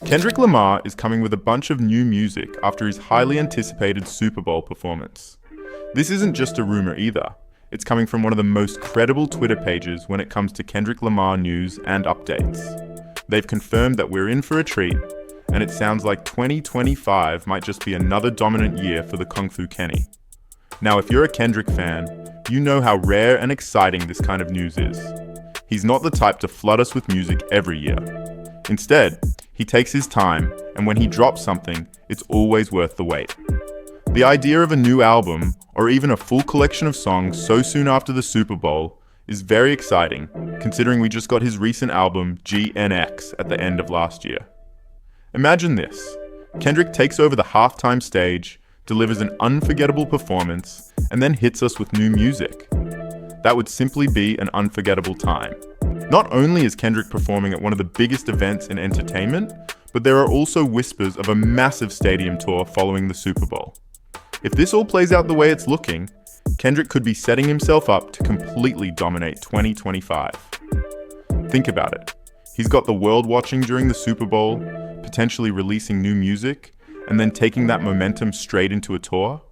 Kendrick Lamar is coming with a bunch of new music after his highly anticipated Super Bowl performance. This isn't just a rumor either. It's coming from one of the most credible Twitter pages when it comes to Kendrick Lamar news and updates. They've confirmed that we're in for a treat, and it sounds like 2025 might just be another dominant year for the Kung Fu Kenny. Now, if you're a Kendrick fan, you know how rare and exciting this kind of news is. He's not the type to flood us with music every year. Instead, he takes his time, and when he drops something, it's always worth the wait. The idea of a new album, or even a full collection of songs so soon after the Super Bowl, is very exciting, considering we just got his recent album, GNX, at the end of last year. Imagine this. Kendrick takes over the halftime stage, delivers an unforgettable performance, and then hits us with new music. That would simply be an unforgettable time. Not only is Kendrick performing at one of the biggest events in entertainment, but there are also whispers of a massive stadium tour following the Super Bowl. If this all plays out the way it's looking, Kendrick could be setting himself up to completely dominate 2025. Think about it. He's got the world watching during the Super Bowl, potentially releasing new music, and then taking that momentum straight into a tour.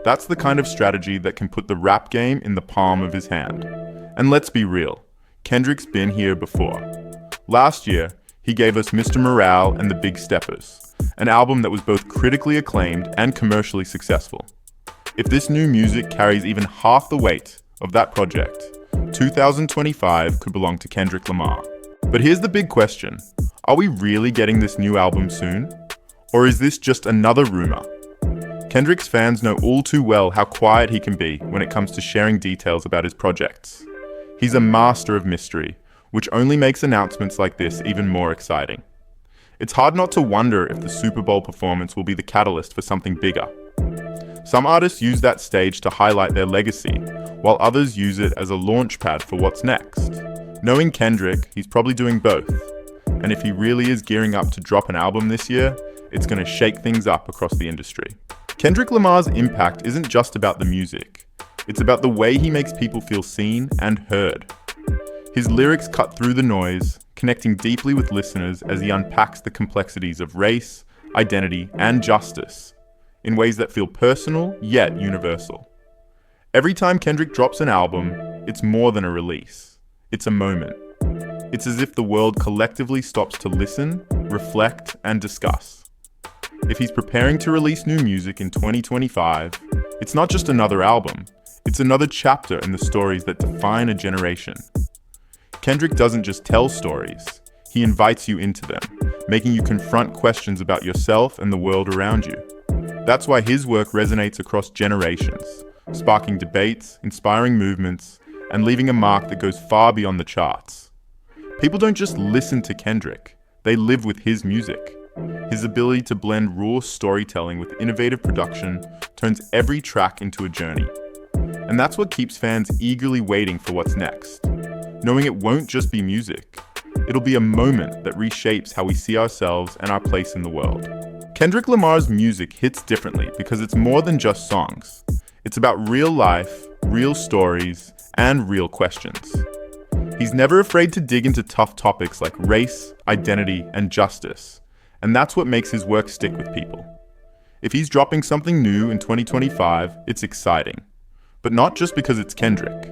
That's the kind of strategy that can put the rap game in the palm of his hand. And let's be real, Kendrick's been here before. Last year, he gave us Mr. Morale and the Big Steppers, an album that was both critically acclaimed and commercially successful. If this new music carries even half the weight of that project, 2025 could belong to Kendrick Lamar. But here's the big question. Are we really getting this new album soon? Or is this just another rumor? Kendrick's fans know all too well how quiet he can be when it comes to sharing details about his projects. He's a master of mystery, which only makes announcements like this even more exciting. It's hard not to wonder if the Super Bowl performance will be the catalyst for something bigger. Some artists use that stage to highlight their legacy, while others use it as a launch pad for what's next. Knowing Kendrick, he's probably doing both. And if he really is gearing up to drop an album this year, it's going to shake things up across the industry. Kendrick Lamar's impact isn't just about the music. It's about the way he makes people feel seen and heard. His lyrics cut through the noise, connecting deeply with listeners as he unpacks the complexities of race, identity, and justice in ways that feel personal yet universal. Every time Kendrick drops an album, it's more than a release. It's a moment. It's as if the world collectively stops to listen, reflect, and discuss. If he's preparing to release new music in 2025, it's not just another album, it's another chapter in the stories that define a generation. Kendrick doesn't just tell stories, he invites you into them, making you confront questions about yourself and the world around you. That's why his work resonates across generations, sparking debates, inspiring movements, and leaving a mark that goes far beyond the charts. People don't just listen to Kendrick, they live with his music. His ability to blend raw storytelling with innovative production turns every track into a journey. And that's what keeps fans eagerly waiting for what's next. Knowing it won't just be music. It'll be a moment that reshapes how we see ourselves and our place in the world. Kendrick Lamar's music hits differently because it's more than just songs. It's about real life, real stories, and real questions. He's never afraid to dig into tough topics like race, identity, and justice. And that's what makes his work stick with people. If he's dropping something new in 2025, it's exciting. But not just because it's Kendrick.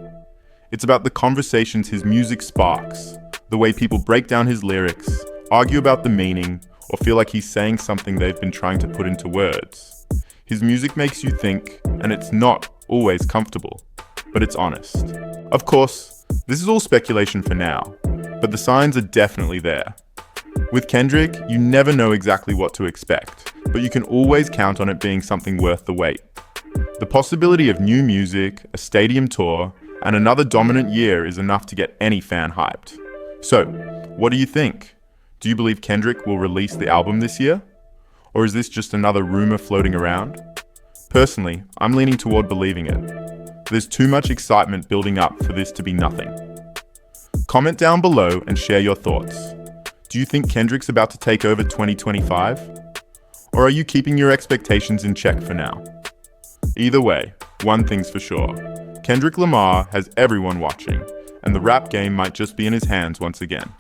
It's about the conversations his music sparks, the way people break down his lyrics, argue about the meaning, or feel like he's saying something they've been trying to put into words. His music makes you think, and it's not always comfortable, but it's honest. Of course, this is all speculation for now, but the signs are definitely there. With Kendrick, you never know exactly what to expect, but you can always count on it being something worth the wait. The possibility of new music, a stadium tour, and another dominant year is enough to get any fan hyped. So, what do you think? Do you believe Kendrick will release the album this year? Or is this just another rumor floating around? Personally, I'm leaning toward believing it. There's too much excitement building up for this to be nothing. Comment down below and share your thoughts. Do you think Kendrick's about to take over 2025? Or are you keeping your expectations in check for now? Either way, one thing's for sure. Kendrick Lamar has everyone watching, and the rap game might just be in his hands once again.